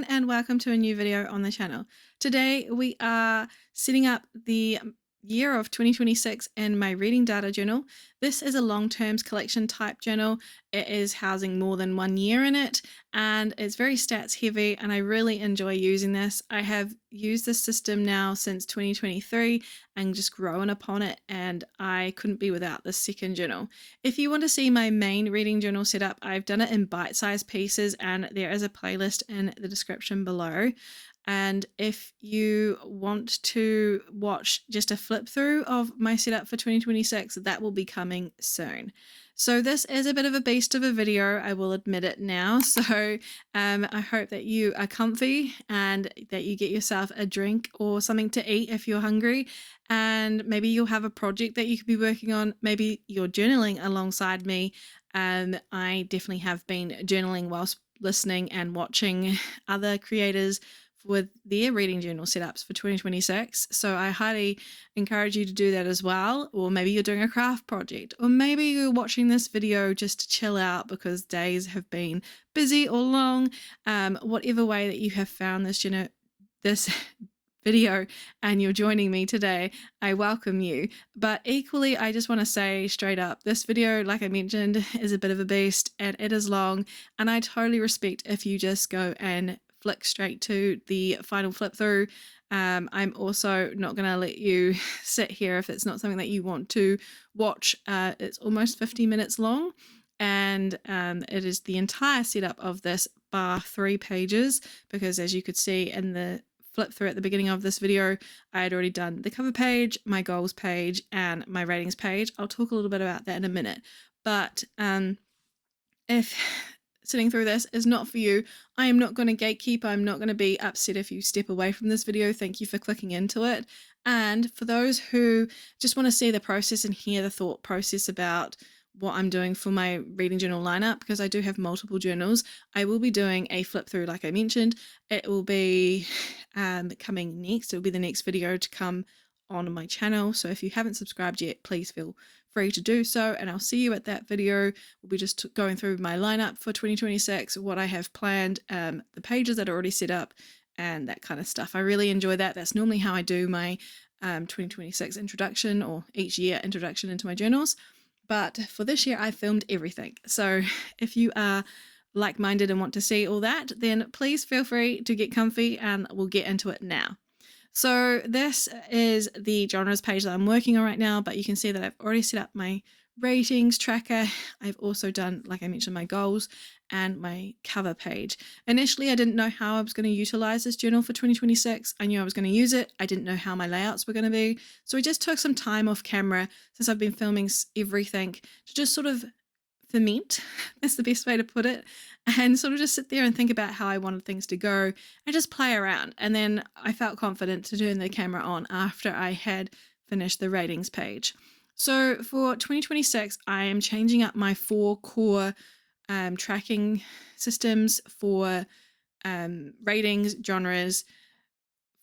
everyone, and welcome to a new video on the channel. Today we are setting up the year of 2026 in my reading data journal. This is a long-terms collection type journal. It is housing more than 1 year in it, and it's very stats heavy, and I really enjoy using this. I have used this system now since 2023 and just grown upon it, and I couldn't be without this second journal. If you want to see my main reading journal setup, I've done it in bite-sized pieces, and there is a playlist in the description below. And if you want to watch just a flip through of my setup for 2026, that will be coming soon. So this is a bit of a beast of a video, I will admit it now. So I hope that you are comfy and that you get yourself a drink or something to eat if you're hungry. And maybe you'll have a project that you could be working on. Maybe you're journaling alongside me. I definitely have been journaling whilst listening and watching other creators with their reading journal setups for 2026. So I highly encourage you to do that as well. Or maybe you're doing a craft project, or maybe you're watching this video just to chill out because days have been busy or long. Whatever way that you have found this video and you're joining me today, I welcome you. But equally, I just want to say straight up, this video, like I mentioned, is a bit of a beast and it is long, and I totally respect if you just go and flick straight to the final flip through. I'm also not going to let you sit here if it's not something that you want to watch. It's almost 50 minutes long, and it is the entire setup of this bar 3 pages, because as you could see in the flip through at the beginning of this video, I had already done the cover page, my goals page, and my ratings page. I'll talk a little bit about that in a minute. But if sitting through this is not for you, I am not going to gatekeep. I'm not going to be upset if you step away from this video. Thank you for clicking into it. And for those who just want to see the process and hear the thought process about what I'm doing for my reading journal lineup, because I do have multiple journals, I will be doing a flip through like I mentioned. It will be coming next. It will be the next video to come on my channel. So if you haven't subscribed yet, please feel free to do so, and I'll see you at that video. We'll be just going through my lineup for 2026, what I have planned, the pages that are already set up, and that kind of stuff. I really enjoy that. That's normally how I do my 2026 introduction, or each year introduction into my journals. But for this year, I filmed everything. So if you are like-minded and want to see all that, then please feel free to get comfy, and we'll get into it now. So this is the genres page that I'm working on right now, but you can see that I've already set up my ratings tracker. I've also done, like I mentioned, my goals and my cover page. Initially, I didn't know how I was going to utilize this journal for 2026. I knew I was going to use it. I didn't know how my layouts were going to be. So I just took some time off camera, since I've been filming everything, to just sort of ferment, that's the best way to put it, and sort of just sit there and think about how I wanted things to go and just play around. And then I felt confident to turn the camera on after I had finished the ratings page. So for 2026, I am changing up my 4 core tracking systems for ratings, genres,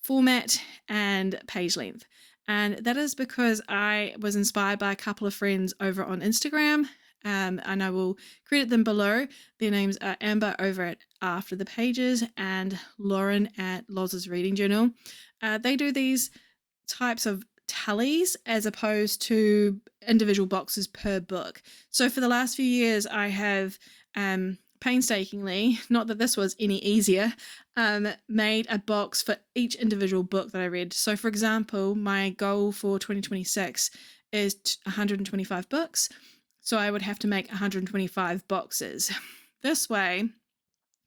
format, and page length. And that is because I was inspired by a couple of friends over on Instagram. And I will credit them below. Their names are Amber over at After the Pages and Lauren at Loz's Reading Journal. They do these types of tallies as opposed to individual boxes per book. So for the last few years, I have painstakingly, not that this was any easier, made a box for each individual book that I read. So for example, my goal for 2026 is 125 books. So I would have to make 125 boxes. This way,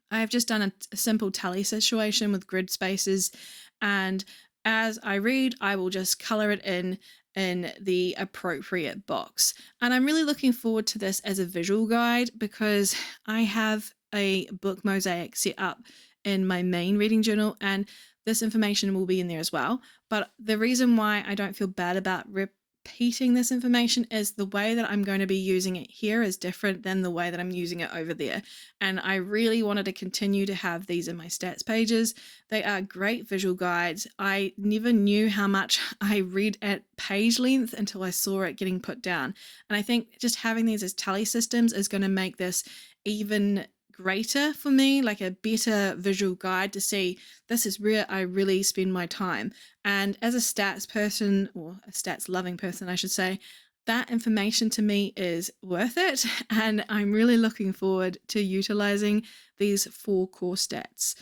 I have just done a simple tally situation with grid spaces, and as I read, I will just color it in the appropriate box. And I'm really looking forward to this as a visual guide, because I have a book mosaic set up in my main reading journal, and this information will be in there as well. But the reason why I don't feel bad about repeating this information is the way that I'm going to be using it here is different than the way that I'm using it over there. And I really wanted to continue to have these in my stats pages. They are great visual guides. I never knew how much I read at page length until I saw it getting put down. And I think just having these as tally systems is going to make this even greater for me, like a better visual guide to see this is where I really spend my time. And as a stats person, or a stats loving person, I should say, that information to me is worth it. And I'm really looking forward to utilizing these 4 core stats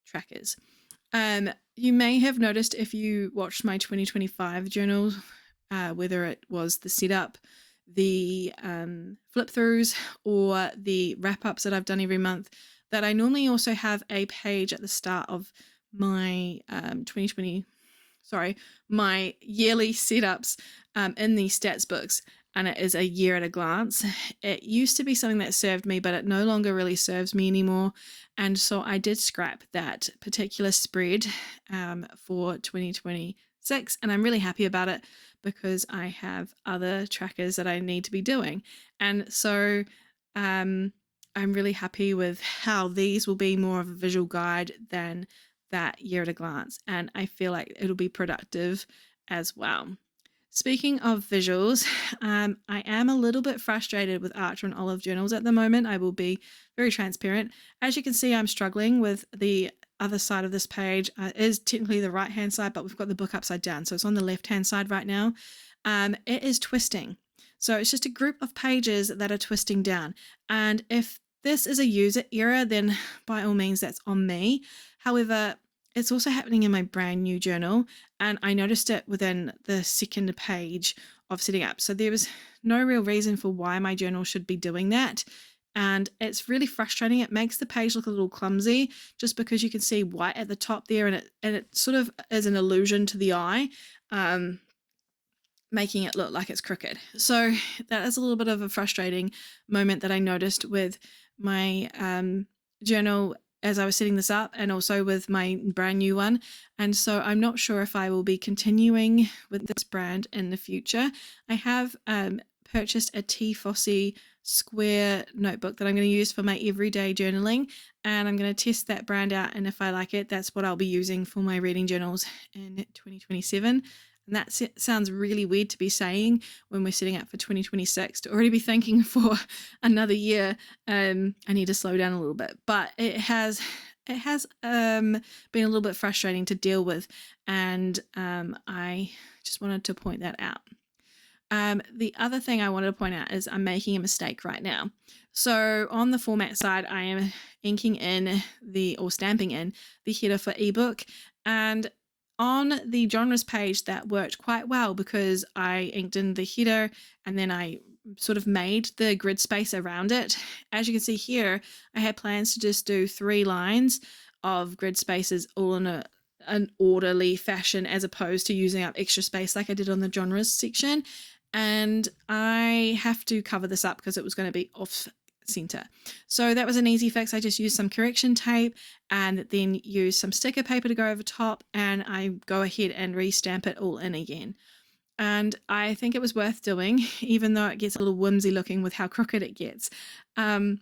trackers. You may have noticed if you watched my 2025 journal, whether it was the setup, the flip-throughs, or the wrap-ups that I've done every month, that I normally also have a page at the start of my my yearly setups in the stats books, and it is a year at a glance. It used to be something that served me, but it no longer really serves me anymore. And so I did scrap that particular spread for 2026, and I'm really happy about it because I have other trackers that I need to be doing. And so I'm really happy with how these will be more of a visual guide than that year at a glance, and I feel like it'll be productive as well. Speaking of visuals, I am a little bit frustrated with Archer and Olive journals at the moment. I will be very transparent. As you can see, I'm struggling with the other side of this page. It is technically the right hand side, but we've got the book upside down, so it's on the left hand side right now. It is twisting. So it's just a group of pages that are twisting down. And if this is a user error, then by all means that's on me. However, it's also happening in my brand new journal, and I noticed it within the second page of setting up. So there was no real reason for why my journal should be doing that. And it's really frustrating. It makes the page look a little clumsy just because you can see white at the top there, and it sort of is an illusion to the eye, making it look like it's crooked. So that is a little bit of a frustrating moment that I noticed with my journal as I was setting this up, and also with my brand new one. And so I'm not sure if I will be continuing with this brand in the future. I have purchased a 𝓞𝓽𝓮𝓷𝓼 square notebook that I'm going to use for my everyday journaling, and I'm going to test that brand out, and if I like it, that's what I'll be using for my reading journals in 2027. And that sounds really weird to be saying when we're setting up for 2026, to already be thinking for another year. I need to slow down a little bit, but it has been a little bit frustrating to deal with, and I just wanted to point that out. The other thing I wanted to point out is I'm making a mistake right now. So on the format side, I am inking in or stamping in the header for ebook, and on the genres page that worked quite well because I inked in the header and then I sort of made the grid space around it. As you can see here, I had plans to just do 3 lines of grid spaces all in an orderly fashion, as opposed to using up extra space like I did on the genres section. And I have to cover this up because it was going to be off center. So that was an easy fix. I just used some correction tape and then used some sticker paper to go over top, and I go ahead and restamp it all in again. And I think it was worth doing, even though it gets a little whimsy looking with how crooked it gets. And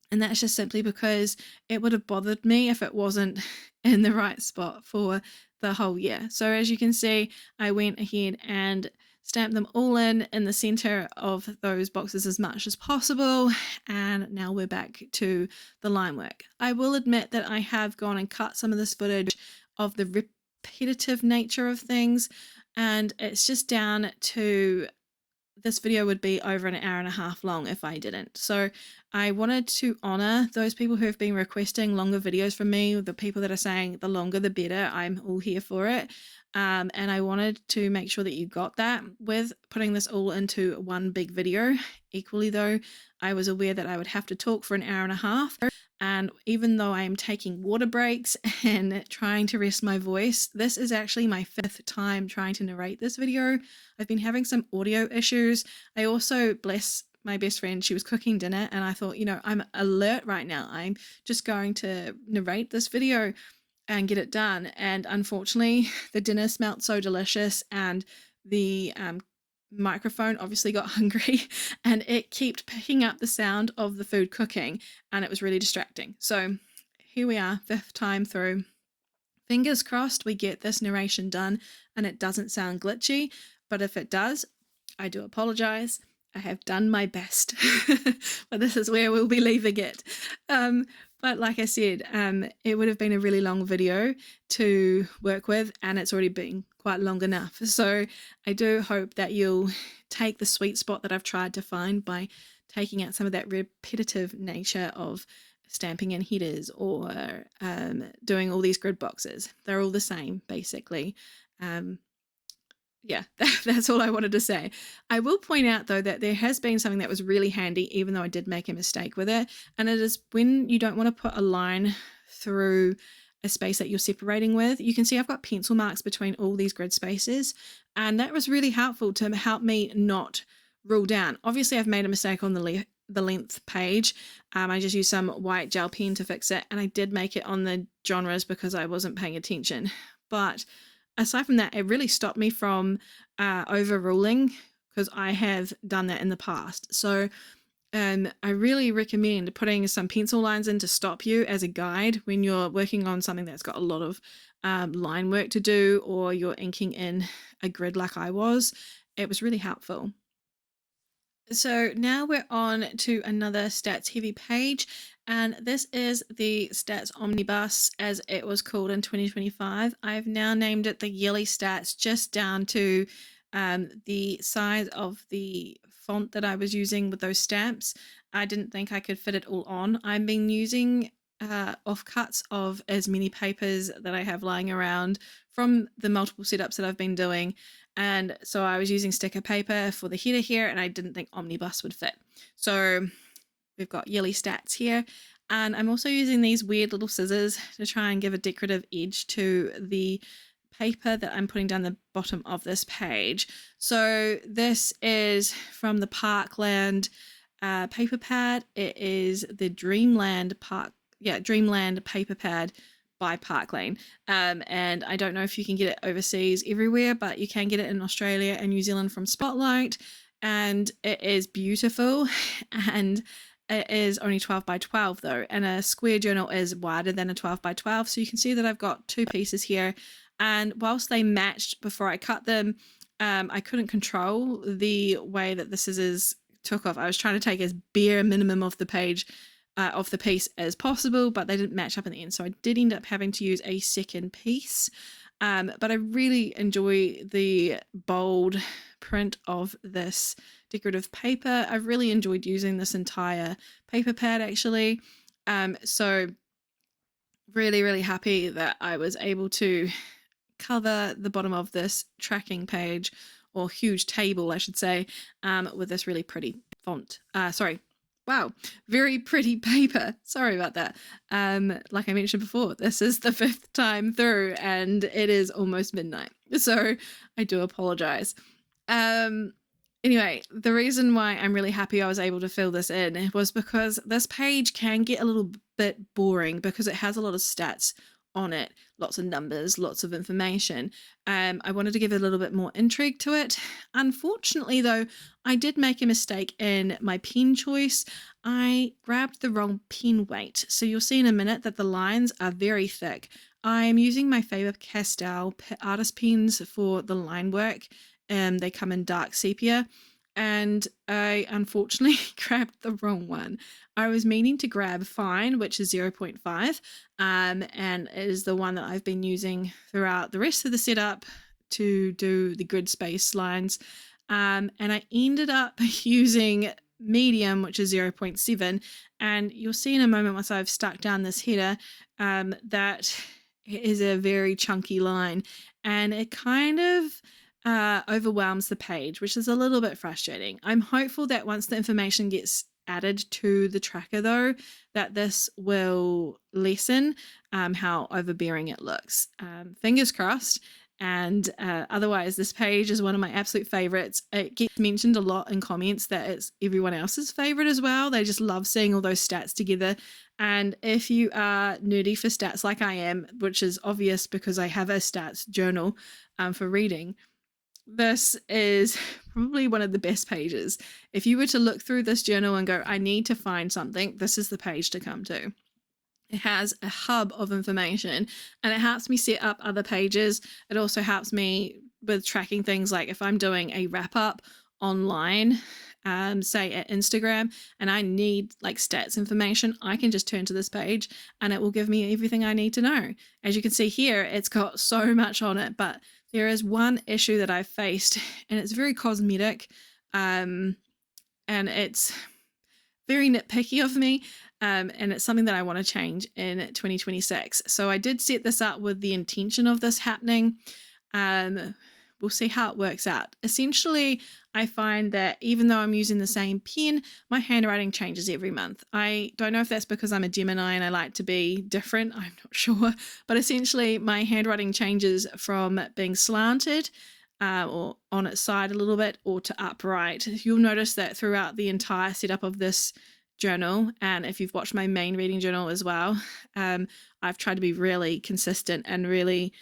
that's just simply because it would have bothered me if it wasn't in the right spot for the whole year. So as you can see, I went ahead and stamp them all in the center of those boxes as much as possible, and now we're back to the line work. I will admit that I have gone and cut some of this footage of the repetitive nature of things, and it's just down to this video would be over an hour and a half long if I didn't. So I wanted to honor those people who have been requesting longer videos from me, the people that are saying the longer the better. I'm all here for it. And I wanted to make sure that you got that with putting this all into one big video. Equally though, I was aware that I would have to talk for an hour and a half. And even though I am taking water breaks and trying to rest my voice, this is actually my 5th time trying to narrate this video. I've been having some audio issues. I also, bless my best friend, she was cooking dinner, and I thought, I'm alert right now. I'm just going to narrate this video and get it done. And unfortunately, the dinner smelled so delicious, and the microphone obviously got hungry, and it kept picking up the sound of the food cooking, and it was really distracting. So here we are, 5th time through. Fingers crossed we get this narration done and it doesn't sound glitchy, but if it does, I do apologize. I have done my best, but this is where we'll be leaving it. But like I said, it would have been a really long video to work with, and it's already been quite long enough. So I do hope that you'll take the sweet spot that I've tried to find by taking out some of that repetitive nature of stamping in headers or doing all these grid boxes. They're all the same, basically. Yeah, that's all I wanted to say. I will point out, though, that there has been something that was really handy, even though I did make a mistake with it, and it is when you don't want to put a line through a space that you're separating with. You can see I've got pencil marks between all these grid spaces, and that was really helpful to help me not rule down. Obviously, I've made a mistake on the length page. I just used some white gel pen to fix it, and I did make it on the genres because I wasn't paying attention. But aside from that, it really stopped me from overruling, because I have done that in the past. So I really recommend putting some pencil lines in to stop you as a guide when you're working on something that's got a lot of line work to do, or you're inking in a grid like I was. It was really helpful. So now we're on to another stats heavy page, and this is the stats omnibus as it was called in 2025. I've now named it the yearly stats, just down to the size of the font that I was using with those stamps. I didn't think I could fit it all on. I've been using offcuts of as many papers that I have lying around from the multiple setups that I've been doing. And so I was using sticker paper for the header here, and I didn't think omnibus would fit. So we've got yearly stats here, and I'm also using these weird little scissors to try and give a decorative edge to the paper that I'm putting down the bottom of this page. So this is from the Parkland paper pad. It is the Dreamland paper pad by Parkland, and I don't know if you can get it overseas everywhere, but you can get it in Australia and New Zealand from Spotlight, and it is beautiful. And it is only 12 by 12 though, and a square journal is wider than a 12 by 12, so you can see that I've got two pieces here, and whilst they matched before I cut them, I couldn't control the way that the scissors took off. I was trying to take as bare minimum of the page of the piece as possible, but they didn't match up in the end, so I did end up having to use a second piece. But I really enjoy the bold print of this decorative paper. I've really enjoyed using this entire paper pad, actually. So really happy that I was able to cover the bottom of this tracking page, or huge table I should say, with this really pretty font. Wow, very pretty paper. Sorry about that. Like I mentioned before, this is the 5th time through, and it is almost midnight, so I do apologize. Anyway, the reason why I'm really happy I was able to fill this in was because this page can get a little bit boring because it has a lot of stats on it, lots of numbers, lots of information. I wanted to give a little bit more intrigue to it. Unfortunately though, I did make a mistake in my pen choice. I grabbed the wrong pen weight, so you'll see in a minute that the lines are very thick. I'm using my FaberCastell PITT artist pens for the line work. They come in dark sepia, and I unfortunately grabbed the wrong one. I was meaning to grab Fine, which is 0.5, and it is the one that I've been using throughout the rest of the setup to do the grid space lines, and I ended up using Medium, which is 0.7, and you'll see in a moment once I've stuck down this header that it is a very chunky line, and it kind of overwhelms the page, which is a little bit frustrating. I'm hopeful that once the information gets added to the tracker though, that this will lessen how overbearing it looks. Fingers crossed. And otherwise, this page is one of my absolute favorites. It gets mentioned a lot in comments that it's everyone else's favorite as well. They just love seeing all those stats together. And if you are nerdy for stats like I am, which is obvious because I have a stats journal for reading, this is probably one of the best pages. If you were to look through this journal and go, I need to find something, this is the page to come to. It has a hub of information, and it helps me set up other pages. It also helps me with tracking things like if I'm doing a wrap up online, say at Instagram, and I need like stats information, I can just turn to this page and it will give me everything I need to know. As you can see here, it's got so much on it, but there is one issue that I've faced, and it's very cosmetic, and it's very nitpicky of me, and it's something that I want to change in 2026. So I did set this up with the intention of this happening. We'll see how it works out. Essentially, I find that even though I'm using the same pen, my handwriting changes every month. I don't know if that's because I'm a Gemini and I like to be different, I'm not sure, but essentially my handwriting changes from being slanted or on its side a little bit, or to upright. You'll notice that throughout the entire setup of this journal, and if you've watched my main reading journal as well, I've tried to be really consistent and really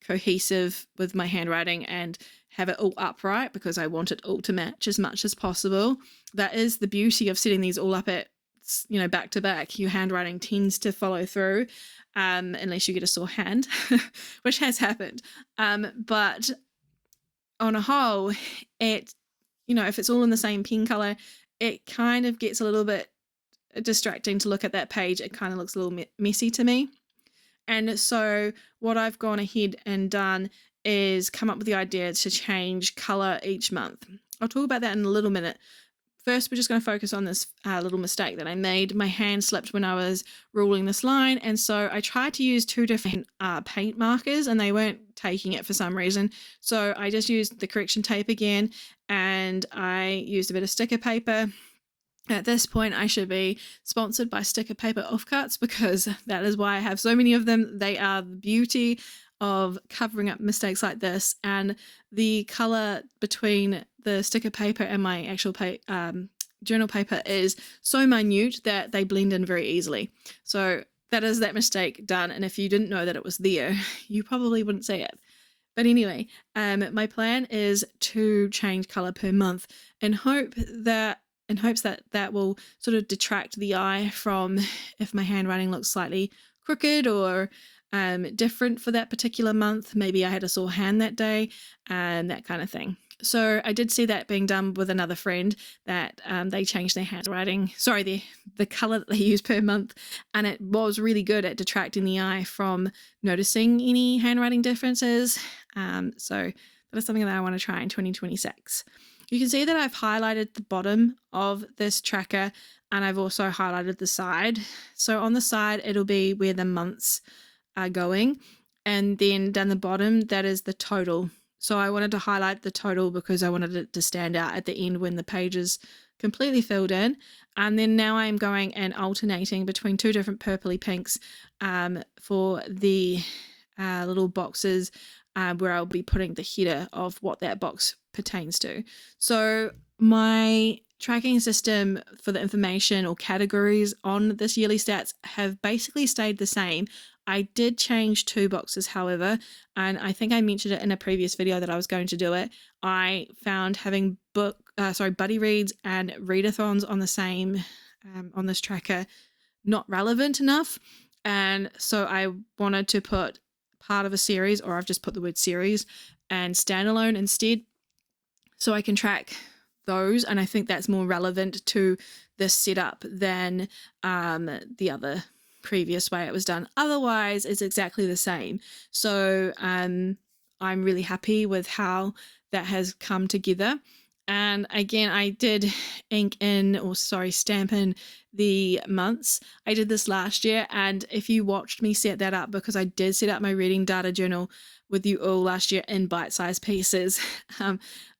cohesive with my handwriting and have it all upright because I want it all to match as much as possible. That is the beauty of setting these all up at, you know, back to back. Your handwriting tends to follow through, unless you get a sore hand, which has happened. But on a whole, it, you know, if it's all in the same pen color, it kind of gets a little bit distracting to look at that page. It kind of looks a little messy to me. And so what I've gone ahead and done is come up with the idea to change color each month. I'll talk about that in a little minute. First, we're just going to focus on this little mistake that I made. My hand slipped when I was ruling this line, and so I tried to use two different paint markers, and they weren't taking it for some reason. So I just used the correction tape again, and I used a bit of sticker paper. At this point, I should be sponsored by Sticker Paper Offcuts, because that is why I have so many of them. They are the beauty of covering up mistakes like this, and the color between the sticker paper and my actual journal paper is so minute that they blend in very easily. So that is that mistake done, and if you didn't know that it was there, you probably wouldn't see it. But anyway, my plan is to change color per month in hopes that that will sort of detract the eye from if my handwriting looks slightly crooked or different for that particular month. Maybe I had a sore hand that day, and that kind of thing. So I did see that being done with another friend, that they changed their handwriting, the color that they use per month, and it was really good at detracting the eye from noticing any handwriting differences. So that is something that I want to try in 2026. You can see that I've highlighted the bottom of this tracker, and I've also highlighted the side. So on the side, it'll be where the months are going, and then down the bottom, that is the total. So I wanted to highlight the total because I wanted it to stand out at the end when the page is completely filled in. And then now I'm going and alternating between two different purpley pinks for the little boxes where I'll be putting the header of what that box pertains to. So my tracking system for the information or categories on this yearly stats have basically stayed the same. I did change two boxes, however, and I think I mentioned it in a previous video that I was going to do it. I found having buddy reads and readathons on the same on this tracker not relevant enough, and so I wanted to put part of a series, or I've just put the word series, and standalone instead, so I can track those, and I think that's more relevant to this setup than the other previous way it was done. Otherwise, it's exactly the same. So I'm really happy with how that has come together. And again, I did stamp in the months. I did this last year, and if you watched me set that up, because I did set up my reading data journal with you all last year in bite-sized pieces,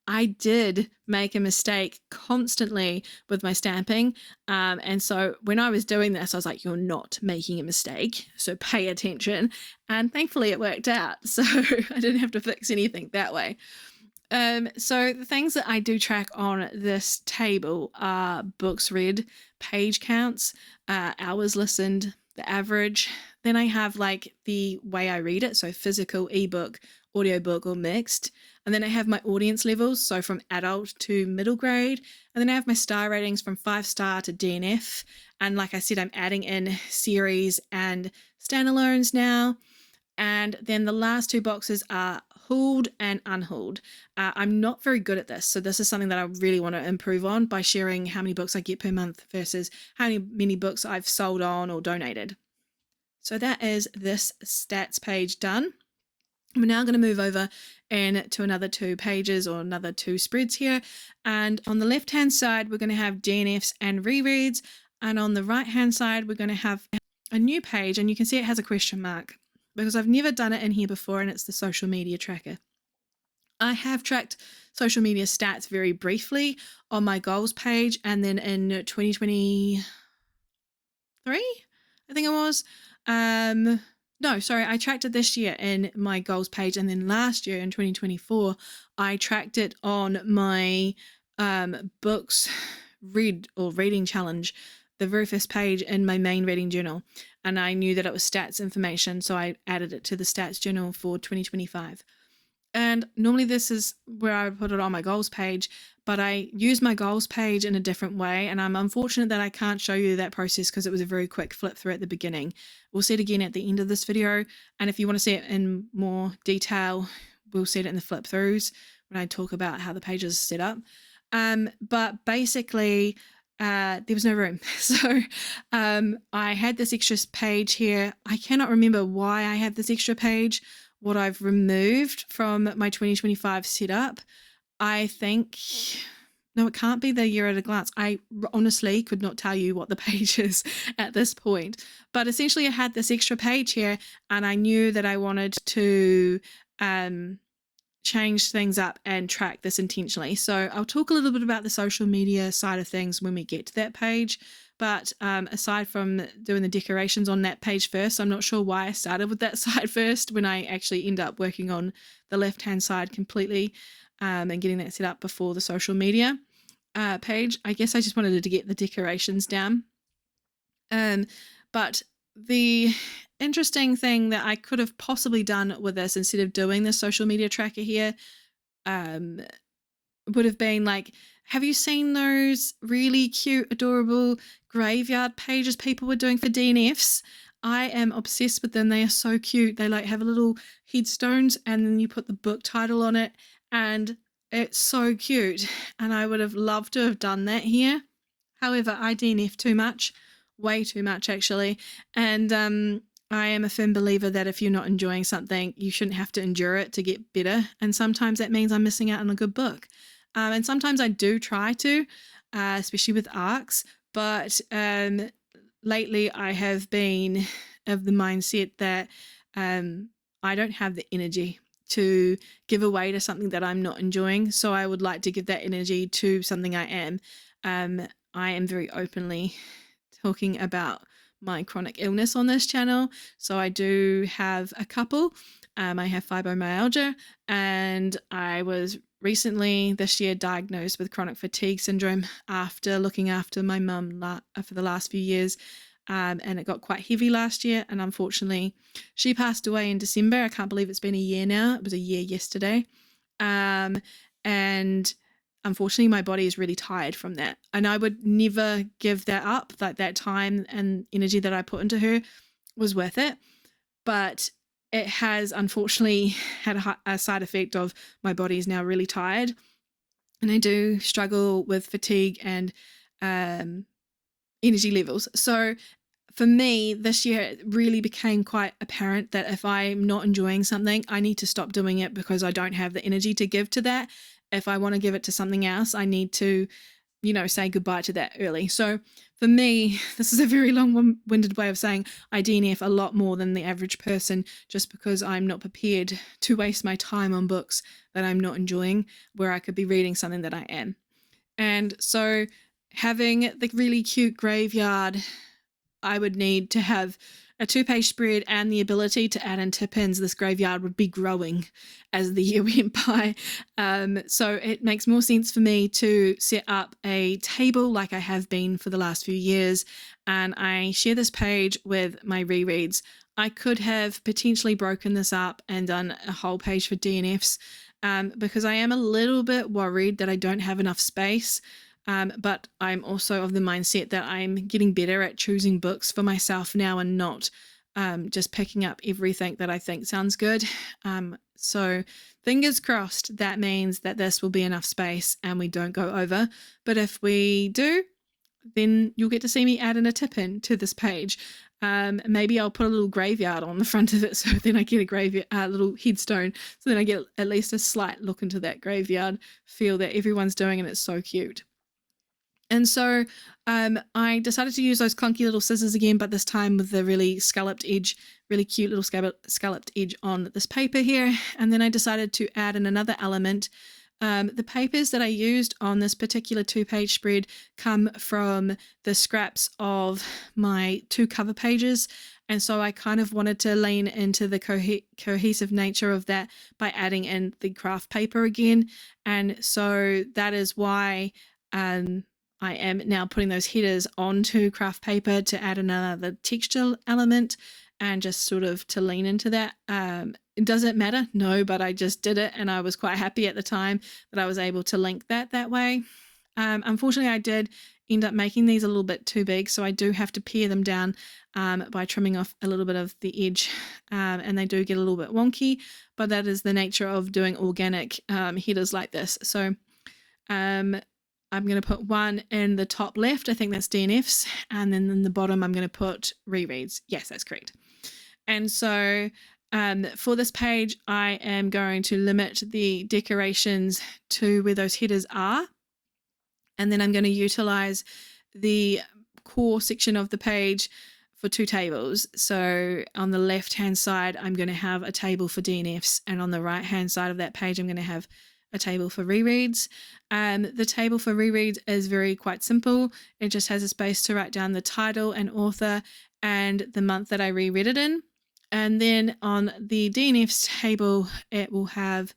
I did make a mistake constantly with my stamping. And so when I was doing this, I was like, you're not making a mistake, so pay attention. And thankfully it worked out. So I didn't have to fix anything that way. So the things that I do track on this table are books read, page counts, hours listened, the average. Then I have like the way I read it, so physical, ebook, audiobook, or mixed. And then I have my audience levels, so from adult to middle grade. And then I have my star ratings from 5-star to DNF. And like I said, I'm adding in series and standalones now. And then the last two boxes are hauled and unhauled. I'm not very good at this, so this is something that I really want to improve on by sharing how many books I get per month versus how many books I've sold on or donated. So that is this stats page done. We're now going to move over to another 2 pages or another 2 spreads here. And on the left-hand side, we're going to have DNFs and rereads. And on the right-hand side, we're going to have a new page. And you can see it has a question mark because I've never done it in here before, and it's the social media tracker. I have tracked social media stats very briefly on my goals page, and then in 2023, I think it was. No, sorry, I tracked it this year in my goals page, and then last year in 2024, I tracked it on my books read or reading challenge, the very first page in my main reading journal, and I knew that it was stats information, so I added it to the stats journal for 2025. And normally this is where I put it on my goals page, but I use my goals page in a different way, and I'm unfortunate that I can't show you that process because it was a very quick flip through at the beginning. We'll see it again at the end of this video, and if you want to see it in more detail, we'll see it in the flip throughs when I talk about how the page is set up. But basically, there was no room. So I had this extra page here. I cannot remember why I have this extra page, what I've removed from my 2025 setup. I think, no, it can't be the year at a glance. I honestly could not tell you what the page is at this point. But essentially I had this extra page here, and I knew that I wanted to change things up and track this intentionally. So I'll talk a little bit about the social media side of things when we get to that page. But aside from doing the decorations on that page first, I'm not sure why I started with that side first when I actually end up working on the left-hand side completely and getting that set up before the social media page. I guess I just wanted to get the decorations down. But the interesting thing that I could have possibly done with this instead of doing the social media tracker here would have been like, have you seen those really cute, adorable graveyard pages people were doing for DNFs? I am obsessed with them. They are so cute. They like have little headstones, and then you put the book title on it, and it's so cute. And I would have loved to have done that here. However, I DNF too much, way too much actually. And I am a firm believer that if you're not enjoying something, you shouldn't have to endure it to get better. And sometimes that means I'm missing out on a good book. And sometimes I do try to, especially with ARCs, but lately I have been of the mindset that I don't have the energy to give away to something that I'm not enjoying. So I would like to give that energy to something I am. I am very openly talking about my chronic illness on this channel. So I do have a couple. I have fibromyalgia, and I was recently this year diagnosed with chronic fatigue syndrome after looking after my mum for the last few years. And it got quite heavy last year, and unfortunately she passed away in December. I can't believe it's been a year now. It was a year yesterday. And unfortunately my body is really tired from that, and I would never give that up. Like, that time and energy that I put into her was worth it, but it has unfortunately had a side effect of my body is now really tired, and I do struggle with fatigue and energy levels. So for me, this year it really became quite apparent that if I'm not enjoying something, I need to stop doing it because I don't have the energy to give to that. If I want to give it to something else, I need to, say goodbye to that early. So for me, this is a very long-winded way of saying I DNF a lot more than the average person, just because I'm not prepared to waste my time on books that I'm not enjoying, where I could be reading something that I am. And so having the really cute graveyard, I would need to have a 2-page spread and the ability to add in tip-ins. This graveyard would be growing as the year went by. So it makes more sense for me to set up a table like I have been for the last few years. And I share this page with my rereads. I could have potentially broken this up and done a whole page for DNFs because I am a little bit worried that I don't have enough space. But I'm also of the mindset that I'm getting better at choosing books for myself now and not just picking up everything that I think sounds good. So fingers crossed, that means that this will be enough space and we don't go over. But if we do, then you'll get to see me add in a tip in to this page. Maybe I'll put a little graveyard on the front of it, so then I get a graveyard, little headstone, so then I get at least a slight look into that graveyard feel that everyone's doing, and it's so cute. And so I decided to use those clunky little scissors again, but this time with the really scalloped edge, really cute little scalloped edge on this paper here. And then I decided to add in another element. The papers that I used on this particular 2-page spread come from the scraps of my 2 cover pages. And so I kind of wanted to lean into the cohesive nature of that by adding in the craft paper again. And so that is why I am now putting those headers onto craft paper to add another texture element and just sort of to lean into that. Does it matter? No, but I just did it and I was quite happy at the time that I was able to link that way. Unfortunately, I did end up making these a little bit too big, so I do have to pare them down by trimming off a little bit of the edge, and they do get a little bit wonky, but that is the nature of doing organic headers like this. So I'm going to put one in the top left. I think that's DNFs. And then in the bottom, I'm going to put Rereads. Yes, that's correct. And so for this page, I am going to limit the decorations to where those headers are. And then I'm going to utilize the core section of the page for 2 tables. So on the left-hand side, I'm going to have a table for DNFs. And on the right-hand side of that page, I'm going to have a table for rereads. The table for rereads is quite simple. It just has a space to write down the title and author and the month that I reread it in. And then on the DNFs table, it will have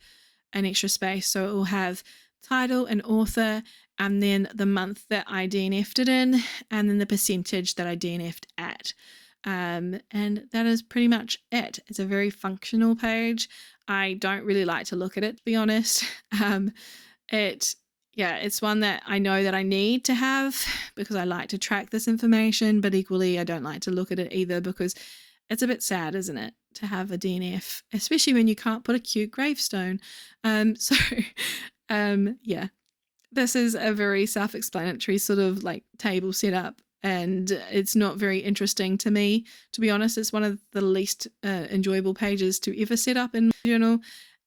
an extra space. So it will have title and author, and then the month that I DNF'd it in, and then the percentage that I DNF'd at. And that is pretty much it. It's a very functional page. I don't really like to look at it, to be honest. It's one that I know that I need to have because I like to track this information, but equally I don't like to look at it either because it's a bit sad, isn't it, to have a DNF, especially when you can't put a cute gravestone. This is a very self-explanatory sort of like table setup, and it's not very interesting to me, to be honest. It's one of the least enjoyable pages to ever set up in my journal,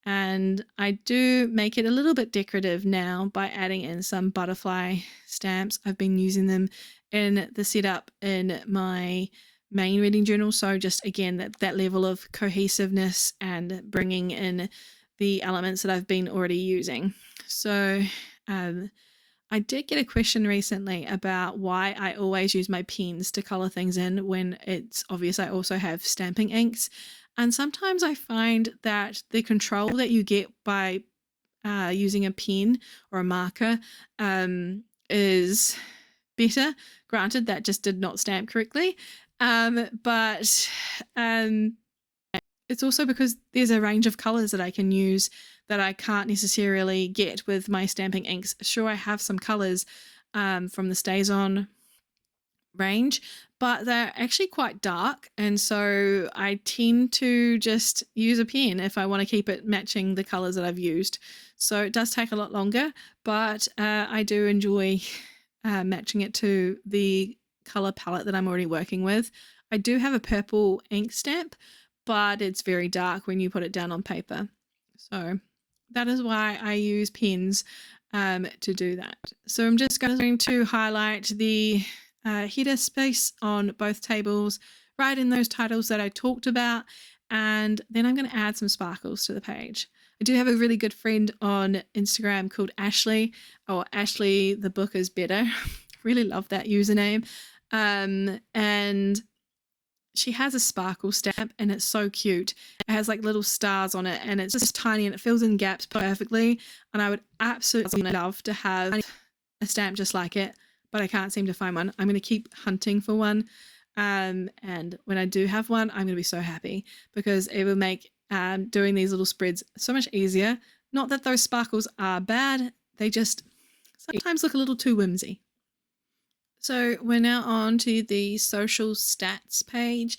and I do make it a little bit decorative now by adding in some butterfly stamps. I've been using them in the setup in my main reading journal, so just again that level of cohesiveness and bringing in the elements that I've been already using. So I did get a question recently about why I always use my pens to colour things in when it's obvious I also have stamping inks. And sometimes I find that the control that you get by using a pen or a marker is better. Granted, that just did not stamp correctly. But it's also because there's a range of colours that I can use that I can't necessarily get with my stamping inks. Sure, I have some colours from the Stays On range, but they're actually quite dark, and so I tend to just use a pen if I want to keep it matching the colours that I've used. So it does take a lot longer, but I do enjoy matching it to the colour palette that I'm already working with. I do have a purple ink stamp, but it's very dark when you put it down on paper. So that is why I use pens to do that. So I'm just going to highlight the header space on both tables, write in those titles that I talked about, and then I'm going to add some sparkles to the page. I do have a really good friend on Instagram called Ashley, or Ashley the Book is Better. Really love that username. And she has a sparkle stamp and it's so cute. It has like little stars on it and it's just tiny and it fills in gaps perfectly. And I would absolutely love to have a stamp just like it, but I can't seem to find one. I'm going to keep hunting for one. And when I do have one, I'm going to be so happy because it will make doing these little spreads so much easier. Not that those sparkles are bad, they just sometimes look a little too whimsy. So we're now on to the social stats page.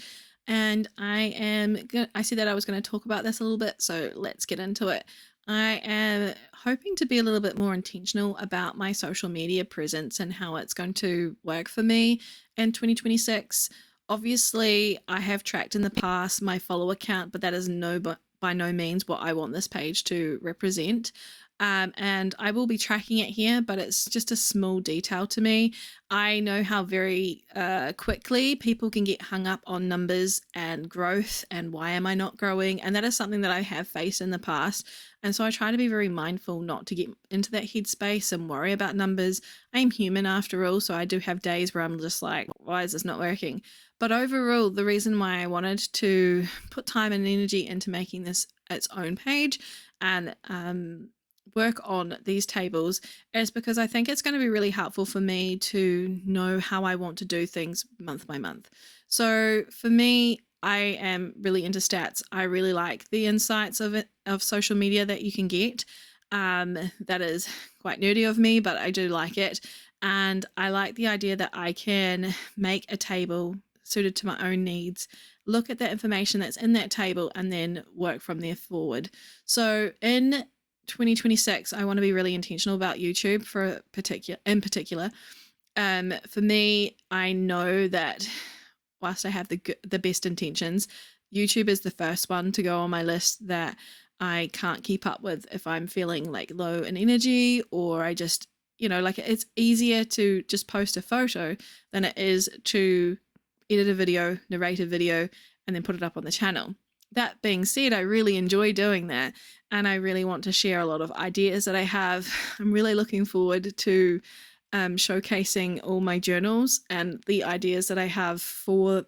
and I said that I was going to talk about this a little bit, so let's get into it. I am hoping to be a little bit more intentional about my social media presence and how it's going to work for me in 2026. Obviously, I have tracked in the past my follower count, but that is by no means what I want this page to represent. And I will be tracking it here, but it's just a small detail to me. I know how very quickly people can get hung up on numbers and growth and why am I not growing? And that is something that I have faced in the past. And so I try to be very mindful not to get into that headspace and worry about numbers. I'm human after all, so I do have days where I'm just like, why is this not working? But overall, the reason why I wanted to put time and energy into making this its own page and work on these tables is because I think it's going to be really helpful for me to know how I want to do things month by month. So for me, I am really into stats. I really like the insights of social media that you can get. That is quite nerdy of me, but I do like it. And I like the idea that I can make a table suited to my own needs, look at the information that's in that table, and then work from there forward. So in 2026, I want to be really intentional about YouTube in particular. For me, I know that whilst I have the best intentions, YouTube is the first one to go on my list that I can't keep up with if I'm feeling like low in energy, or I just, like it's easier to just post a photo than it is to edit a video, narrate a video, and then put it up on the channel. That being said, I really enjoy doing that, and I really want to share a lot of ideas that I have. I'm really looking forward to showcasing all my journals and the ideas that I have for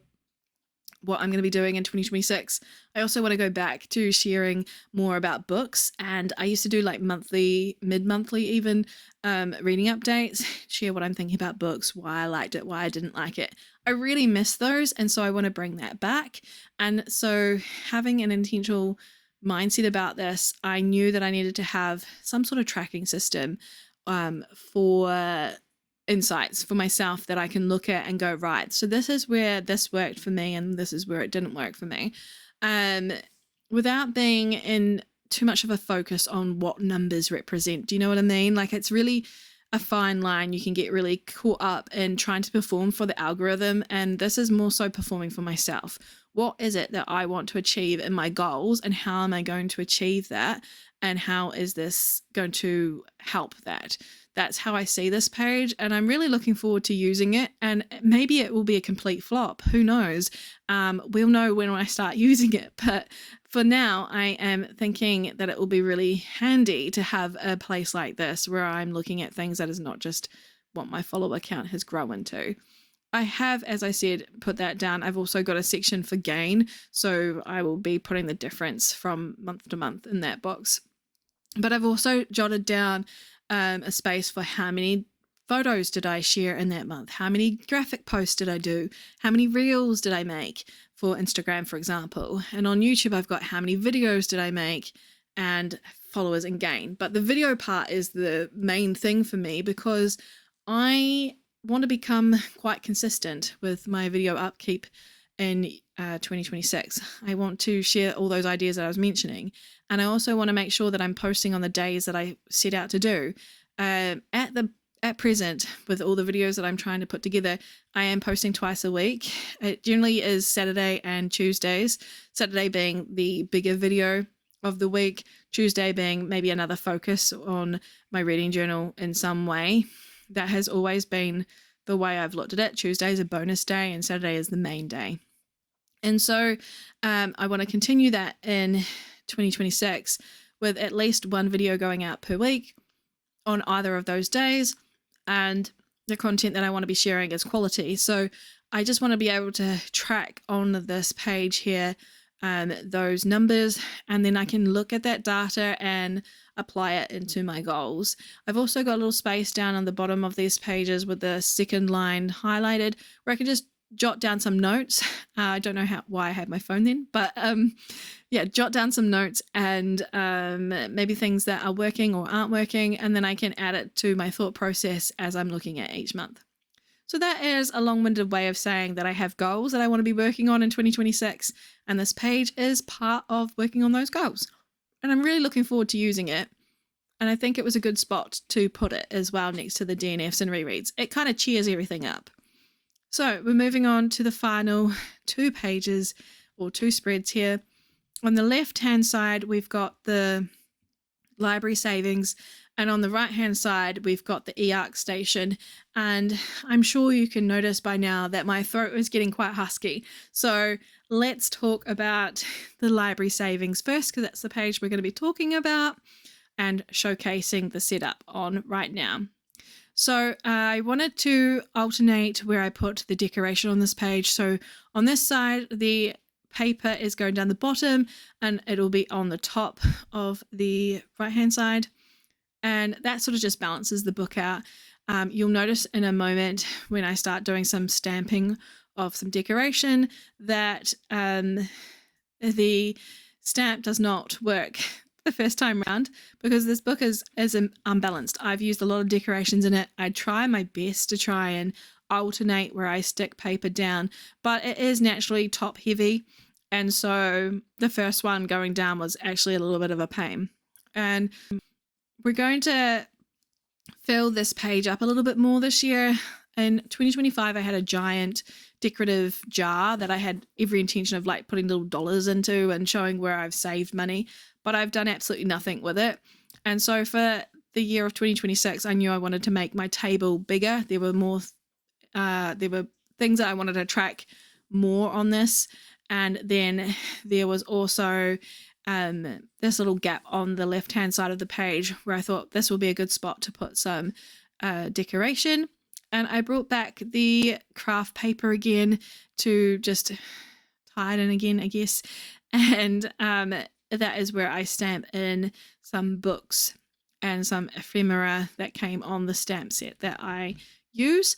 what I'm going to be doing in 2026. I also want to go back to sharing more about books, and I used to do like monthly, mid-monthly even, reading updates, share what I'm thinking about books, why I liked it, why I didn't like it. I really miss those, and so I want to bring that back. And so having an intentional mindset about this, I knew that I needed to have some sort of tracking system for insights for myself that I can look at and go, right, so this is where this worked for me and this is where it didn't work for me, without being in too much of a focus on what numbers represent. Do you know what I mean? Like, it's really a fine line. You can get really caught up in trying to perform for the algorithm, and this is more so performing for myself. What is it that I want to achieve in my goals, and how am I going to achieve that, and how is this going to help that? That's how I see this page, and I'm really looking forward to using it, and maybe it will be a complete flop. Who knows? We'll know when I start using it, but for now, I am thinking that it will be really handy to have a place like this where I'm looking at things that is not just what my follower count has grown to. I have, as I said, put that down. I've also got a section for gain, so I will be putting the difference from month to month in that box. But I've also jotted down a space for how many photos did I share in that month, how many graphic posts did I do, how many reels did I make for Instagram, for example. And on YouTube, I've got how many videos did I make and followers and gain. But the video part is the main thing for me because I want to become quite consistent with my video upkeep in 2026. I want to share all those ideas that I was mentioning, and I also want to make sure that I'm posting on the days that I set out to do. At present, with all the videos that I'm trying to put together, I am posting twice a week. It generally is Saturday and Tuesdays. Saturday being the bigger video of the week, Tuesday being maybe another focus on my reading journal in some way. That has always been the way I've looked at it. Tuesday is a bonus day and Saturday is the main day. And so I want to continue that in 2026 with at least one video going out per week on either of those days. And the content that I want to be sharing is quality. So I just want to be able to track on this page here those numbers, and then I can look at that data and apply it into my goals. I've also got a little space down on the bottom of these pages with the second line highlighted where I can just jot down some notes. I don't know why I had my phone then, but jot down some notes and maybe things that are working or aren't working, and then I can add it to my thought process as I'm looking at each month. So that is a long-winded way of saying that I have goals that I want to be working on in 2026, and this page is part of working on those goals. And I'm really looking forward to using it. And I think it was a good spot to put it as well next to the DNFs and rereads. It kind of cheers everything up. So we're moving on to the final 2 pages or 2 spreads here. On the left-hand side, we've got the library savings, and on the right-hand side, we've got the eArc station. And I'm sure you can notice by now that my throat is getting quite husky. So let's talk about the library savings first, because that's the page we're going to be talking about and showcasing the setup on right now. So I wanted to alternate where I put the decoration on this page. So on this side, the paper is going down the bottom and it'll be on the top of the right-hand side. And that sort of just balances the book out. You'll notice in a moment when I start doing some stamping of some decoration that the stamp does not work the first time round because this book is unbalanced. I've used a lot of decorations in it. I try my best to try and alternate where I stick paper down, but it is naturally top heavy. And so the first one going down was actually a little bit of a pain. And we're going to fill this page up a little bit more this year. In 2025, I had a giant decorative jar that I had every intention of like putting little dollars into and showing where I've saved money, but I've done absolutely nothing with it. And so for the year of 2026, I knew I wanted to make my table bigger. There were things that I wanted to track more on this. And then there was also this little gap on the left-hand side of the page where I thought this will be a good spot to put some decoration. And I brought back the craft paper again to just tie it in again, I guess. And that is where I stamp in some books and some ephemera that came on the stamp set that I use.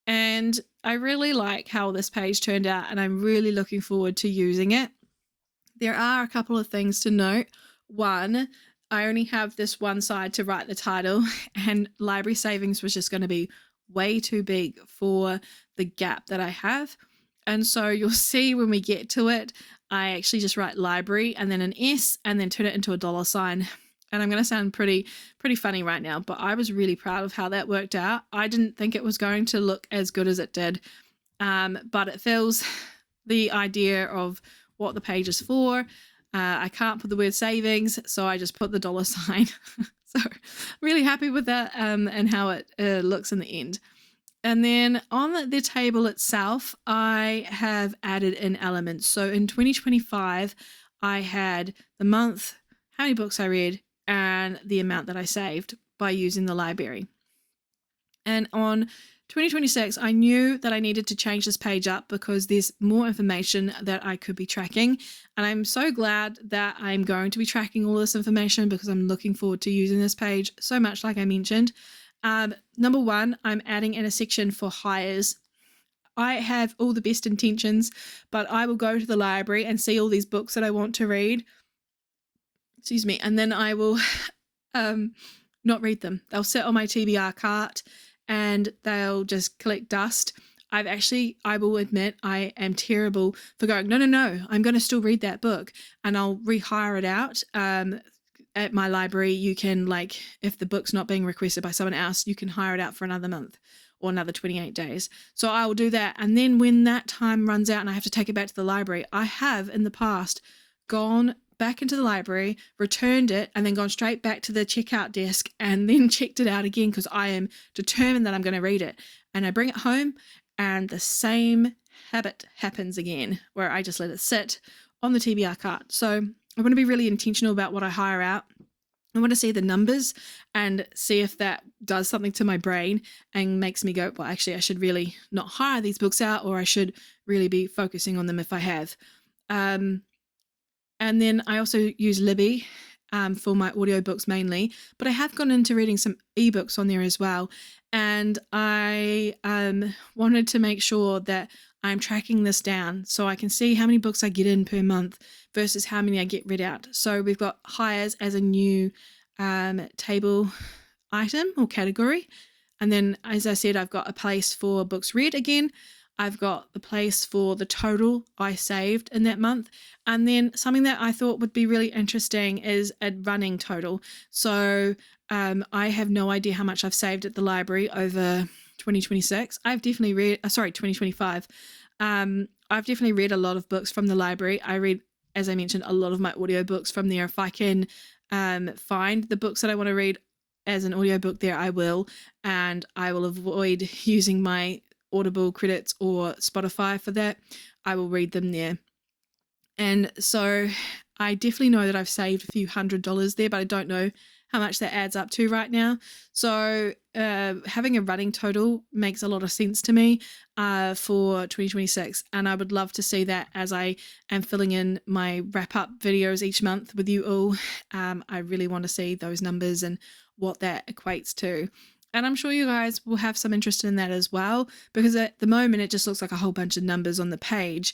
And I really like how this page turned out, and I'm really looking forward to using it. There are a couple of things to note. One, I only have this one side to write the title, and library savings was just going to be way too big for the gap that I have. And so you'll see when we get to it, I actually just write library and then an S and then turn it into a $. And I'm going to sound pretty funny right now, but I was really proud of how that worked out. I didn't think it was going to look as good as it did, but it fills the idea of what the page is for. I can't put the word savings, so I just put the $. So really happy with that and how it looks in the end. And then on the table itself, I have added in elements. So in 2025, I had the month, how many books I read, and the amount that I saved by using the library. And on 2026, I knew that I needed to change this page up because there's more information that I could be tracking. And I'm so glad that I'm going to be tracking all this information because I'm looking forward to using this page so much, like I mentioned. Number one, I'm adding in a section for hires. I have all the best intentions, but I will go to the library and see all these books that I want to read. Excuse me. And then I will not read them. They'll sit on my TBR cart and they'll just collect dust. I will admit, I am terrible for going, no, I'm going to still read that book, and I'll rehire it out. At my library, you can, like, if the book's not being requested by someone else, you can hire it out for another month or another 28 days. So I will do that. And then when that time runs out and I have to take it back to the library, I have in the past gone back into the library, returned it, and then gone straight back to the checkout desk and then checked it out again because I am determined that I'm going to read it. And I bring it home and the same habit happens again where I just let it sit on the TBR cart. So I want to be really intentional about what I hire out. I want to see the numbers and see if that does something to my brain and makes me go, well, actually, I should really not hire these books out, or I should really be focusing on them if I have. And then I also use Libby for my audiobooks mainly, but I have gone into reading some ebooks on there as well. And I wanted to make sure that I'm tracking this down so I can see how many books I get in per month versus how many I get read out. So we've got hires as a new table item or category. And then, as I said, I've got a place for books read again. I've got the place for the total I saved in that month. And then something that I thought would be really interesting is a running total. So I have no idea how much I've saved at the library over 2026. I've definitely read, 2025. I've definitely read a lot of books from the library. I read, as I mentioned, a lot of my audiobooks from there. If I can find the books that I want to read as an audiobook there, I will. And I will avoid using my Audible credits or Spotify for that. I will read them there. And so I definitely know that I've saved a few $100s there, but I don't know how much that adds up to right now. So having a running total makes a lot of sense to me for 2026. And I would love to see that as I am filling in my wrap-up videos each month with you all. I really want to see those numbers and what that equates to. And I'm sure you guys will have some interest in that as well, because at the moment it just looks like a whole bunch of numbers on the page.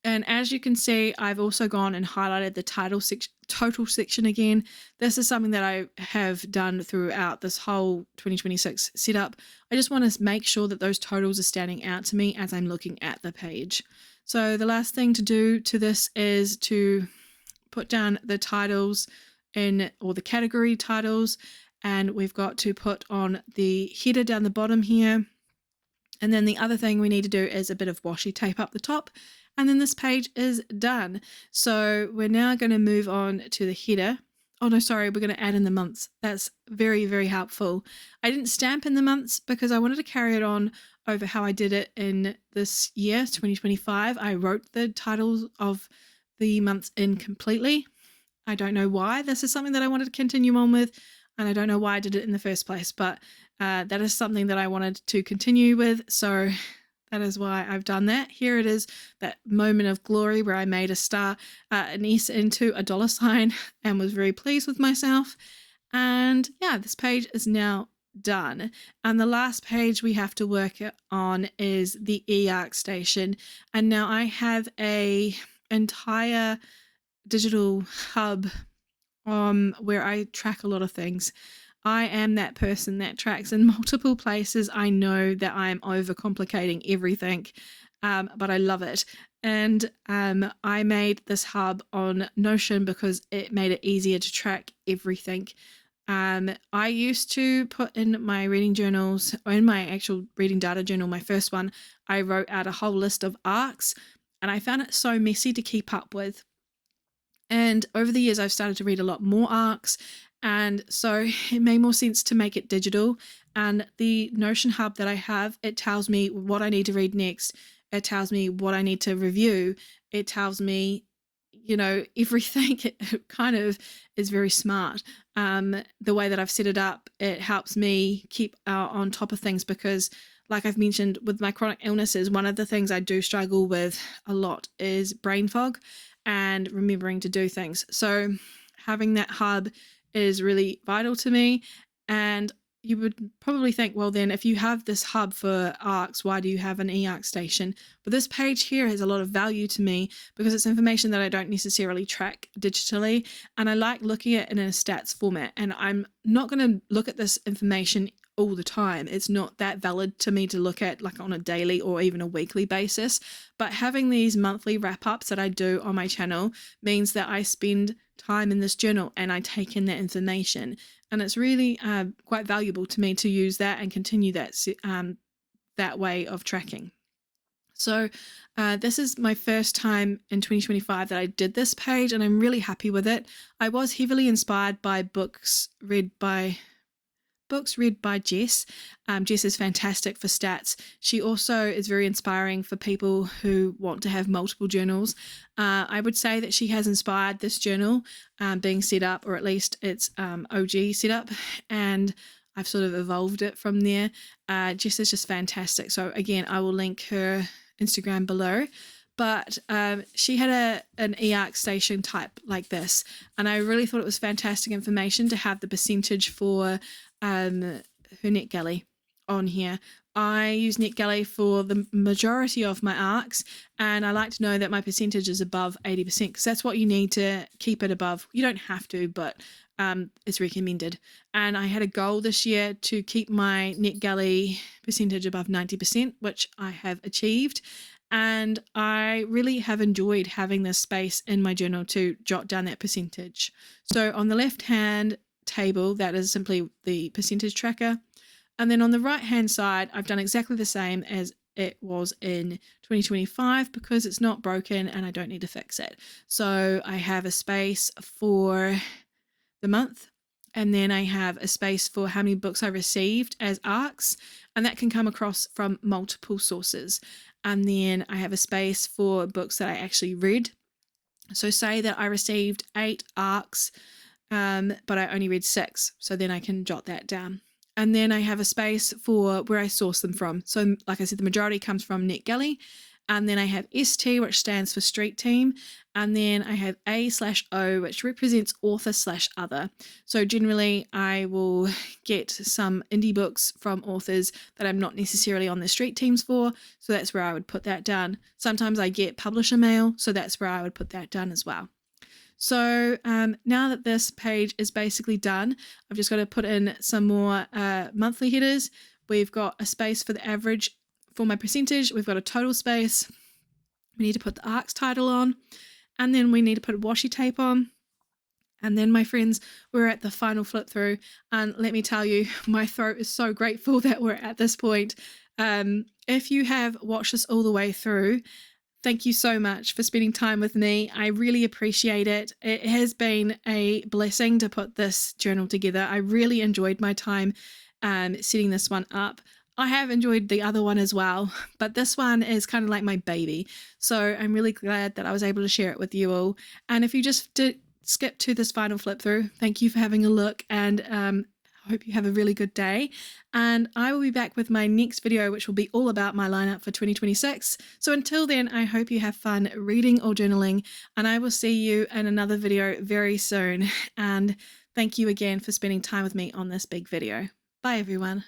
And as you can see, I've also gone and highlighted the total section again. This is something that I have done throughout this whole 2026 setup. I just want to make sure that those totals are standing out to me as I'm looking at the page. So the last thing to do to this is to put down the titles or the category titles. And we've got to put on the header down the bottom here. And then the other thing we need to do is a bit of washi tape up the top. And then this page is done. So we're now going to move on to the header. Oh no, sorry, we're going to add in the months. That's very, very helpful. I didn't stamp in the months because I wanted to carry it on over how I did it in this year, 2025. I wrote the titles of the months in completely. I don't know why. This is something that I wanted to continue on with. And I don't know why I did it in the first place, but that is something that I wanted to continue with. So that is why I've done that. Here it is, that moment of glory where I made a star, an S into a $sign and was very pleased with myself. And yeah, this page is now done. And the last page we have to work on is the eArc station. And now I have a entire digital hub where I track a lot of things. I am that person that tracks in multiple places. I know that I'm overcomplicating everything, but I love it. And I made this hub on Notion because it made it easier to track everything. I used to put in my reading journals, or in my actual reading data journal, my first one, I wrote out a whole list of arcs, and I found it so messy to keep up with. And over the years, I've started to read a lot more arcs. And so it made more sense to make it digital. And the Notion hub that I have, it tells me what I need to read next. It tells me what I need to review. It tells me, everything. It kind of is very smart. The way that I've set it up, it helps me keep on top of things because, like I've mentioned, with my chronic illnesses, one of the things I do struggle with a lot is brain fog and remembering to do things. So having that hub is really vital to me. And you would probably think, well, then if you have this hub for ARCs, why do you have an eArc station? But this page here has a lot of value to me because it's information that I don't necessarily track digitally. And I like looking at it in a stats format. And I'm not going to look at this information all the time. It's not that valid to me to look at like on a daily or even a weekly basis. But having these monthly wrap-ups that I do on my channel means that I spend time in this journal and I take in that information. And it's really quite valuable to me to use that and continue that way of tracking. So this is my first time in 2025 that I did this page, and I'm really happy with it. I was heavily inspired by books read by Jess. Jess is fantastic for stats. She also is very inspiring for people who want to have multiple journals. I would say that she has inspired this journal being set up, or at least its OG setup, and I've sort of evolved it from there. Jess is just fantastic. So again, I will link her Instagram below. But she had an eArc station type like this, and I really thought it was fantastic information to have the percentage for her NetGalley on here. I use NetGalley for the majority of my arcs, and I like to know that my percentage is above 80% because that's what you need to keep it above. You don't have to, but is recommended. And I had a goal this year to keep my NetGalley percentage above 90%, which I have achieved. And I really have enjoyed having this space in my journal to jot down that percentage. So on the left hand table, that is simply the percentage tracker. And then on the right hand side, I've done exactly the same as it was in 2025 because it's not broken and I don't need to fix it. So I have a space for the month, and then I have a space for how many books I received as ARCs, and that can come across from multiple sources. And then I have a space for books that I actually read. So say that I received 8 ARCs, but I only read 6, so then I can jot that down. And then I have a space for where I source them from. So like I said, the majority comes from NetGalley. And then I have ST, which stands for Street Team. And then I have A/O, which represents author/other. So generally I will get some indie books from authors that I'm not necessarily on the street teams for. So that's where I would put that down. Sometimes I get publisher mail, so that's where I would put that down as well. So now that this page is basically done, I've just got to put in some more monthly headers. We've got a space for the average for my percentage. We've got a total space. We need to put the ARCs title on, and then we need to put washi tape on. And then, my friends, we're at the final flip through, and let me tell you, my throat is so grateful that we're at this point. If you have watched this all the way through, thank you so much for spending time with me. I really appreciate it. It has been a blessing to put this journal together. I really enjoyed my time setting this one up. I have enjoyed the other one as well, but this one is kind of like my baby. So I'm really glad that I was able to share it with you all. And if you just did skip to this final flip through, thank you for having a look, and I hope you have a really good day. And I will be back with my next video, which will be all about my lineup for 2026. So until then, I hope you have fun reading or journaling, and I will see you in another video very soon. And thank you again for spending time with me on this big video. Bye everyone.